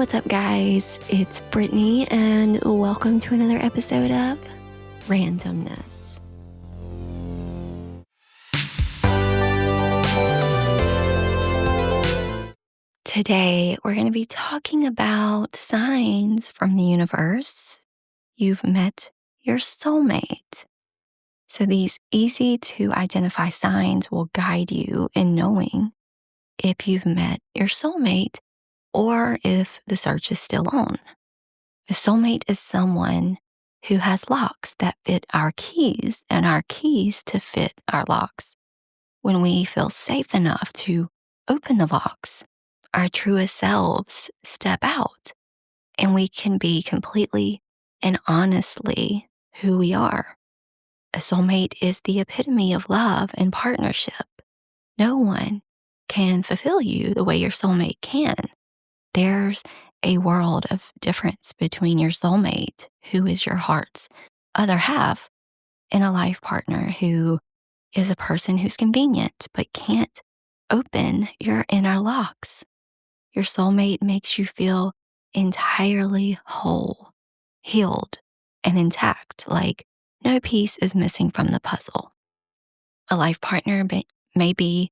What's up, guys? It's Brittany, and welcome to another episode of Randomness. Today, we're going to be talking about signs from the universe. You've met your soulmate. So these easy to identify signs will guide you in knowing if you've met your soulmate or if the search is still on. A soulmate is someone who has locks that fit our keys and our keys to fit our locks. When we feel safe enough to open the locks, our truest selves step out and we can be completely and honestly who we are. A soulmate is the epitome of love and partnership. No one can fulfill you the way your soulmate can. There's a world of difference between your soulmate, who is your heart's other half, and a life partner who is a person who's convenient but can't open your inner locks. Your soulmate makes you feel entirely whole, healed, and intact, like no piece is missing from the puzzle. A life partner may be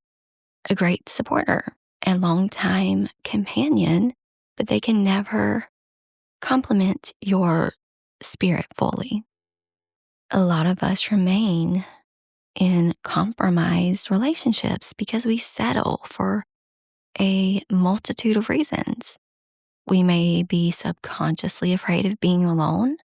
a great supporter and longtime companion, but they can never complement your spirit fully. A lot of us remain in compromised relationships because we settle for a multitude of reasons. We may be subconsciously afraid of being alone,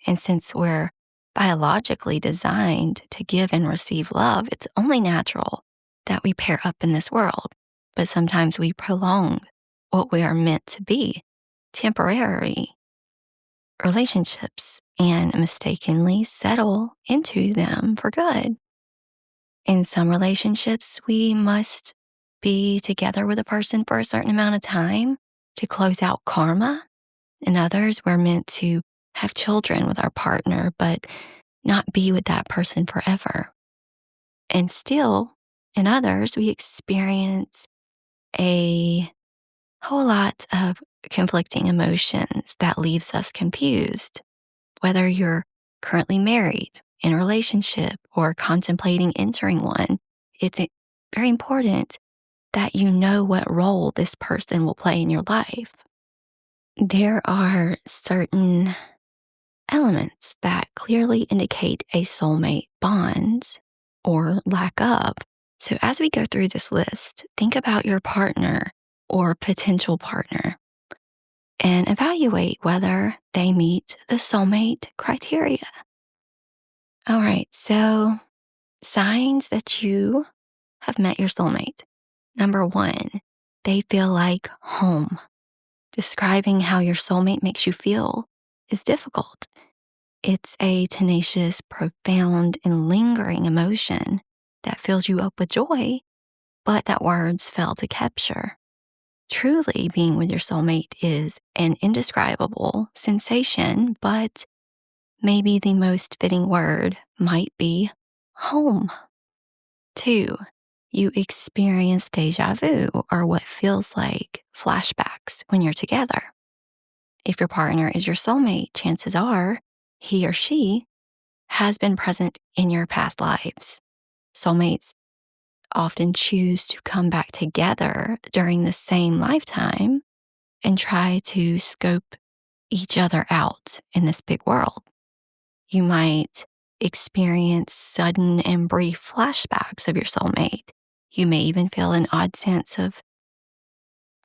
and since we're biologically designed to give and receive love, it's only natural that we pair up in this world. But sometimes we prolong what we are meant to be, temporary relationships, and mistakenly settle into them for good. In some relationships, we must be together with a person for a certain amount of time to close out karma. In others, we're meant to have children with our partner, but not be with that person forever. And still, in others, we experience a whole lot of conflicting emotions that leaves us confused. Whether you're currently married, in a relationship, or contemplating entering one, it's very important that you know what role this person will play in your life. There are certain elements that clearly indicate a soulmate bond or lack of. So as we go through this list, think about your partner or potential partner and evaluate whether they meet the soulmate criteria. All right, so signs that you have met your soulmate. Number 1, they feel like home. Describing how your soulmate makes you feel is difficult. It's a tenacious, profound, and lingering emotion that fills you up with joy, but that words fail to capture. Truly being with your soulmate is an indescribable sensation, but maybe the most fitting word might be home. 2, you experience deja vu or what feels like flashbacks when you're together. If your partner is your soulmate, chances are he or she has been present in your past lives. Soulmates often choose to come back together during the same lifetime and try to scope each other out in this big world. You might experience sudden and brief flashbacks of your soulmate. You may even feel an odd sense of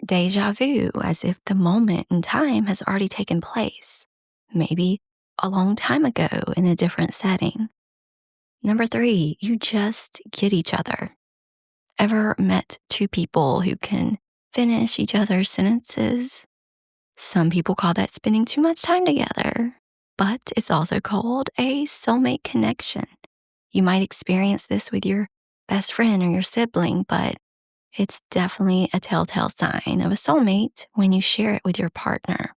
deja vu, as if the moment in time has already taken place, maybe a long time ago in a different setting. Number 3, you just get each other. Ever met 2 people who can finish each other's sentences? Some people call that spending too much time together, but it's also called a soulmate connection. You might experience this with your best friend or your sibling, but it's definitely a telltale sign of a soulmate when you share it with your partner.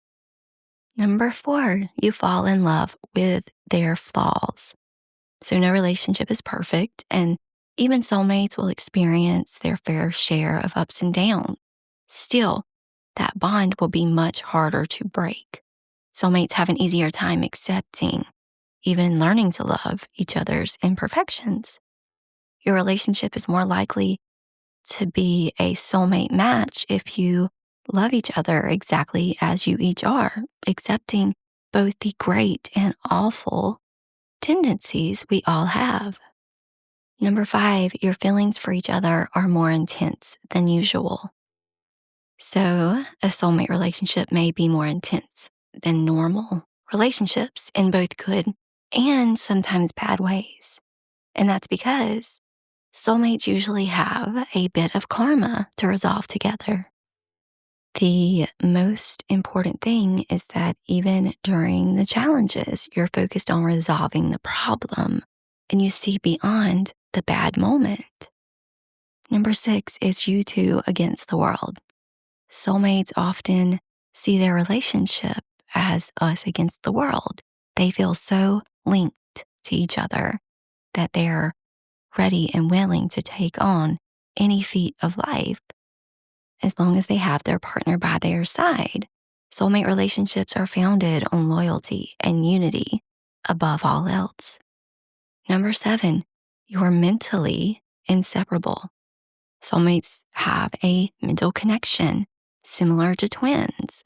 Number 4, you fall in love with their flaws. So no relationship is perfect, and even soulmates will experience their fair share of ups and downs. Still, that bond will be much harder to break. Soulmates have an easier time accepting, even learning to love each other's imperfections. Your relationship is more likely to be a soulmate match if you love each other exactly as you each are, accepting both the great and awful tendencies we all have. Number 5, your feelings for each other are more intense than usual. So, a soulmate relationship may be more intense than normal relationships in both good and sometimes bad ways. And that's because soulmates usually have a bit of karma to resolve together. The most important thing is that even during the challenges, you're focused on resolving the problem and you see beyond the bad moment. Number 6 is you two against the world. Soulmates often see their relationship as us against the world. They feel so linked to each other that they're ready and willing to take on any feat of life as long as they have their partner by their side. Soulmate relationships are founded on loyalty and unity above all else. Number 7, you're mentally inseparable. Soulmates have a mental connection similar to twins.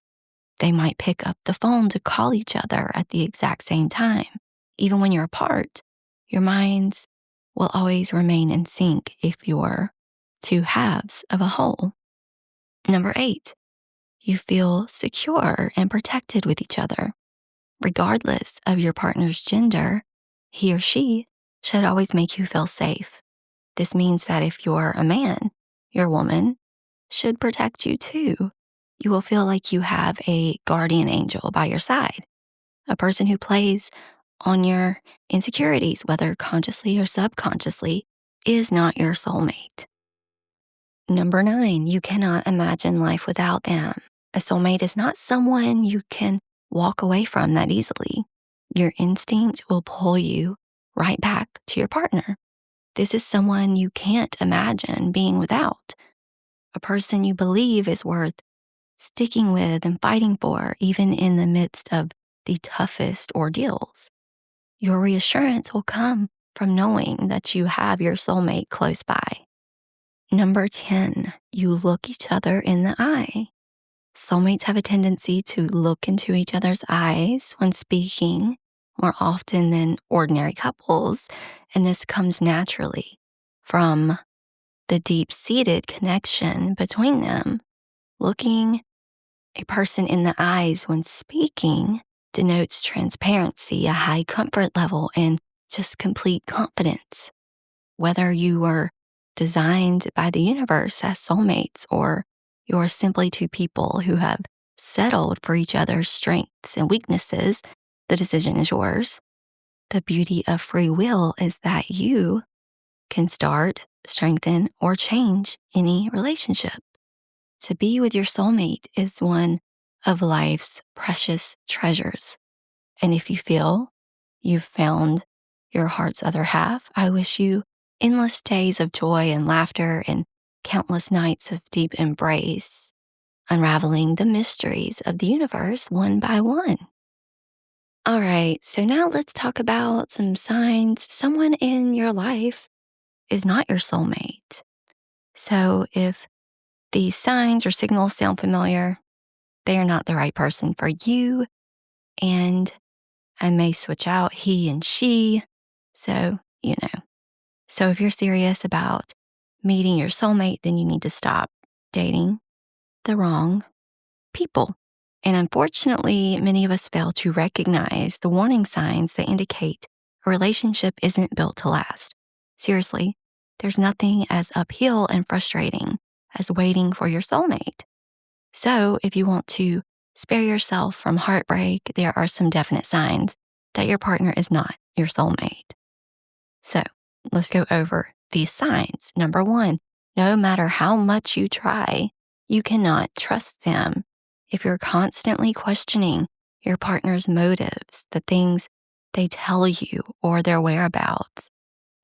They might pick up the phone to call each other at the exact same time. Even when you're apart, your minds will always remain in sync if you're two halves of a whole. Number 8, you feel secure and protected with each other. Regardless of your partner's gender, he or she should always make you feel safe. This means that if you're a man, your woman should protect you too. You will feel like you have a guardian angel by your side, a person who plays on your insecurities, whether consciously or subconsciously, is not your soulmate. Number 9, you cannot imagine life without them. A soulmate is not someone you can walk away from that easily. Your instinct will pull you right back to your partner. This is someone you can't imagine being without, a person you believe is worth sticking with and fighting for, even in the midst of the toughest ordeals. Your reassurance will come from knowing that you have your soulmate close by. Number 10, you look each other in the eye. Soulmates have a tendency to look into each other's eyes when speaking more often than ordinary couples, and this comes naturally from the deep-seated connection between them. Looking a person in the eyes when speaking denotes transparency, a high comfort level, and just complete confidence. Whether you were designed by the universe as soulmates or you're simply two people who have settled for each other's strengths and weaknesses, the decision is yours. The beauty of free will is that you can start, strengthen, or change any relationship. To be with your soulmate is one of life's precious treasures. And if you feel you've found your heart's other half, I wish you endless days of joy and laughter and countless nights of deep embrace, unraveling the mysteries of the universe one by one. All right, so now let's talk about some signs someone in your life is not your soulmate. So if these signs or signals sound familiar, they are not the right person for you. And I may switch out he and she. So, So if you're serious about meeting your soulmate, then you need to stop dating the wrong people. And unfortunately, many of us fail to recognize the warning signs that indicate a relationship isn't built to last. Seriously, there's nothing as uphill and frustrating as waiting for your soulmate. So if you want to spare yourself from heartbreak, there are some definite signs that your partner is not your soulmate. So let's go over these signs. Number 1, no matter how much you try, you cannot trust them. If you're constantly questioning your partner's motives, the things they tell you, or their whereabouts,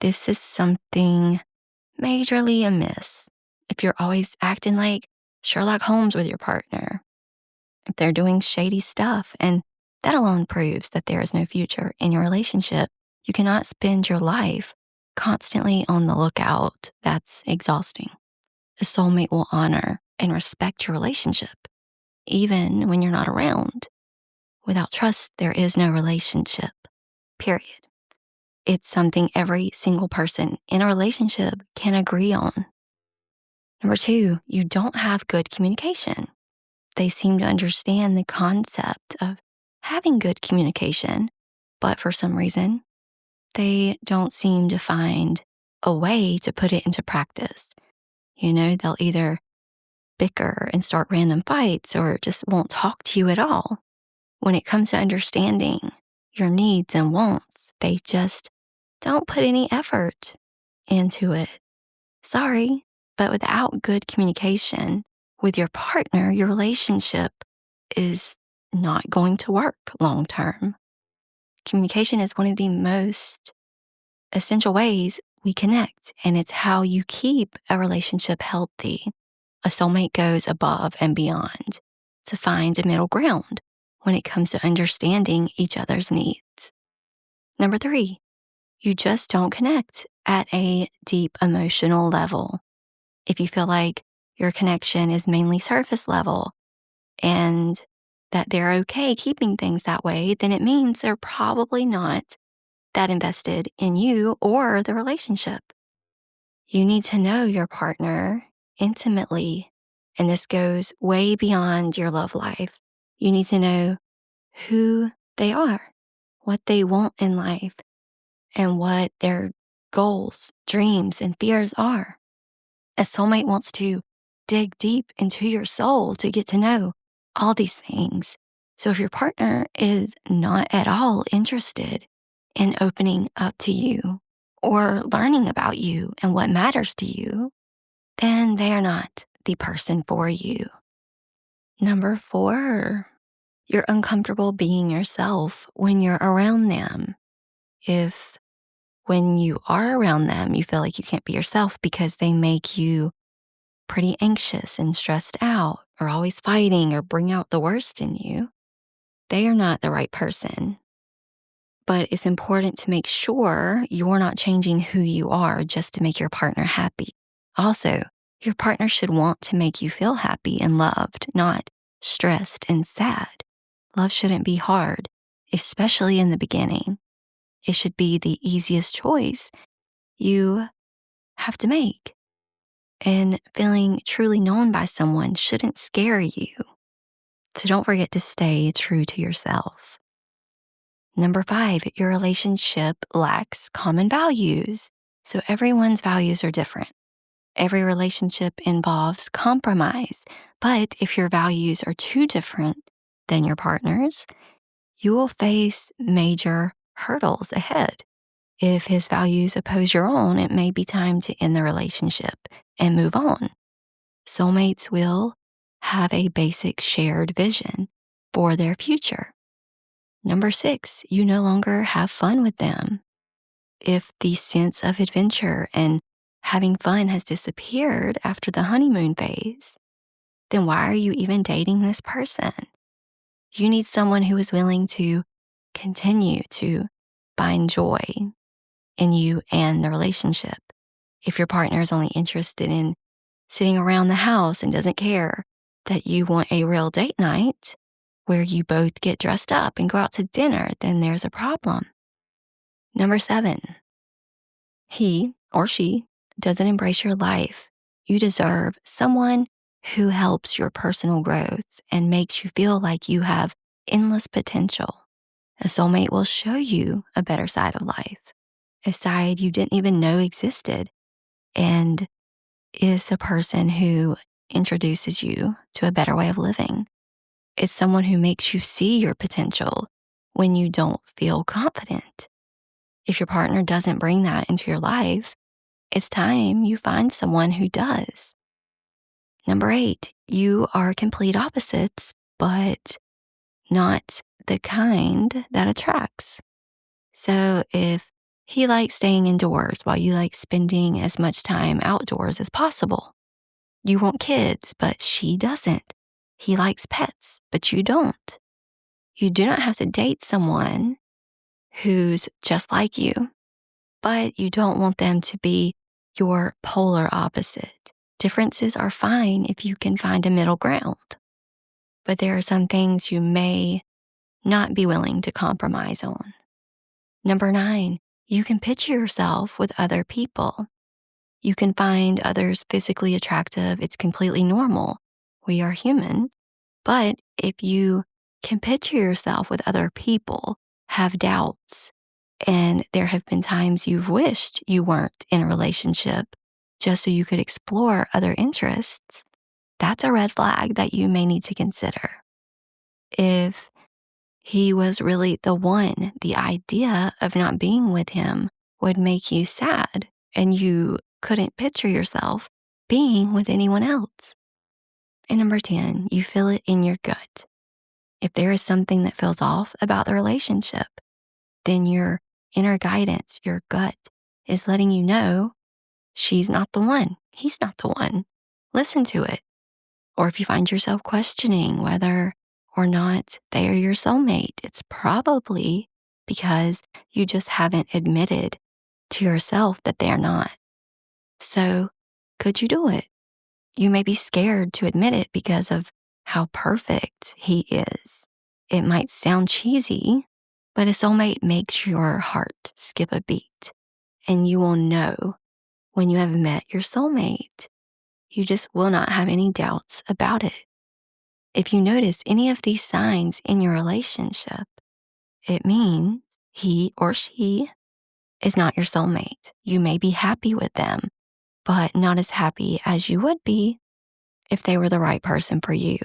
this is something majorly amiss. If you're always acting like Sherlock Holmes with your partner if they're doing shady stuff. And that alone proves that there is no future in your relationship. You cannot spend your life constantly on the lookout. That's exhausting. The soulmate will honor and respect your relationship, even when you're not around. Without trust, there is no relationship, period. It's something every single person in a relationship can agree on. Number 2, you don't have good communication. They seem to understand the concept of having good communication, but for some reason, they don't seem to find a way to put it into practice. They'll either bicker and start random fights or just won't talk to you at all. When it comes to understanding your needs and wants, they just don't put any effort into it. Sorry, but without good communication with your partner, your relationship is not going to work long term. Communication is one of the most essential ways we connect, and it's how you keep a relationship healthy. A soulmate goes above and beyond to find a middle ground when it comes to understanding each other's needs. Number 3, you just don't connect at a deep emotional level. If you feel like your connection is mainly surface level and that they're okay keeping things that way, then it means they're probably not that invested in you or the relationship. You need to know your partner intimately, and this goes way beyond your love life. You need to know who they are, what they want in life, and what their goals, dreams, and fears are. A soulmate wants to dig deep into your soul to get to know all these things. So if your partner is not at all interested in opening up to you or learning about you and what matters to you, then they are not the person for you. Number 4, you're uncomfortable being yourself when you're around them. If when you are around them, you feel like you can't be yourself because they make you pretty anxious and stressed out or always fighting or bring out the worst in you, they are not the right person. But it's important to make sure you're not changing who you are just to make your partner happy. Also, your partner should want to make you feel happy and loved, not stressed and sad. Love shouldn't be hard, especially in the beginning. It should be the easiest choice you have to make. And feeling truly known by someone shouldn't scare you. So don't forget to stay true to yourself. Number 5, your relationship lacks common values. So everyone's values are different. Every relationship involves compromise. But if your values are too different than your partner's, you will face major hurdles ahead. If his values oppose your own, it may be time to end the relationship and move on. Soulmates will have a basic shared vision for their future. Number 6, you no longer have fun with them. If the sense of adventure and having fun has disappeared after the honeymoon phase, then why are you even dating this person? You need someone who is willing to continue to find joy in you and the relationship. If your partner is only interested in sitting around the house and doesn't care that you want a real date night where you both get dressed up and go out to dinner, then there's a problem. Number 7, he or she doesn't embrace your life. You deserve someone who helps your personal growth and makes you feel like you have endless potential. A soulmate will show you a better side of life, a side you didn't even know existed, and is the person who introduces you to a better way of living. It's someone who makes you see your potential when you don't feel confident. If your partner doesn't bring that into your life, it's time you find someone who does. Number 8, you are complete opposites, but not the kind that attracts. So if he likes staying indoors while you like spending as much time outdoors as possible, You want kids, but she doesn't. He likes pets, but you don't. You do not have to date someone who's just like you, but you don't want them to be your polar opposite. Differences are fine if you can find a middle ground, but there are some things you may not be willing to compromise on. Number 9, you can picture yourself with other people. You can find others physically attractive. It's completely normal. We are human. But if you can picture yourself with other people, have doubts, and there have been times you've wished you weren't in a relationship just so you could explore other interests, that's a red flag that you may need to consider. If he was really the one, the idea of not being with him would make you sad, and you couldn't picture yourself being with anyone else. And number 10, you feel it in your gut. If there is something that feels off about the relationship, then your inner guidance, your gut, is letting you know she's not the one, he's not the one. Listen to it. Or if you find yourself questioning whether or not they are your soulmate, it's probably because you just haven't admitted to yourself that they're not. So, could you do it? You may be scared to admit it because of how perfect he is. It might sound cheesy, but a soulmate makes your heart skip a beat, and you will know when you have met your soulmate. You just will not have any doubts about it. If you notice any of these signs in your relationship, it means he or she is not your soulmate. You may be happy with them, but not as happy as you would be if they were the right person for you.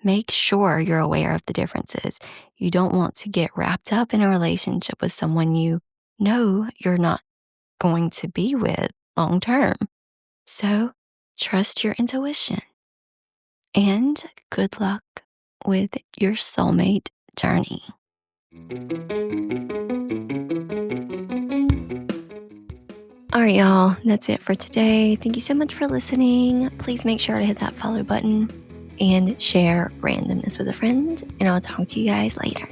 Make sure you're aware of the differences. You don't want to get wrapped up in a relationship with someone you know you're not going to be with long term. So trust your intuition. And good luck with your soulmate journey. All right, y'all, that's it for today. Thank you so much for listening. Please make sure to hit that follow button and share randomness with a friend, and I'll talk to you guys later.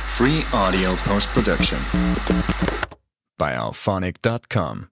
Free audio post-production by alphonic.com.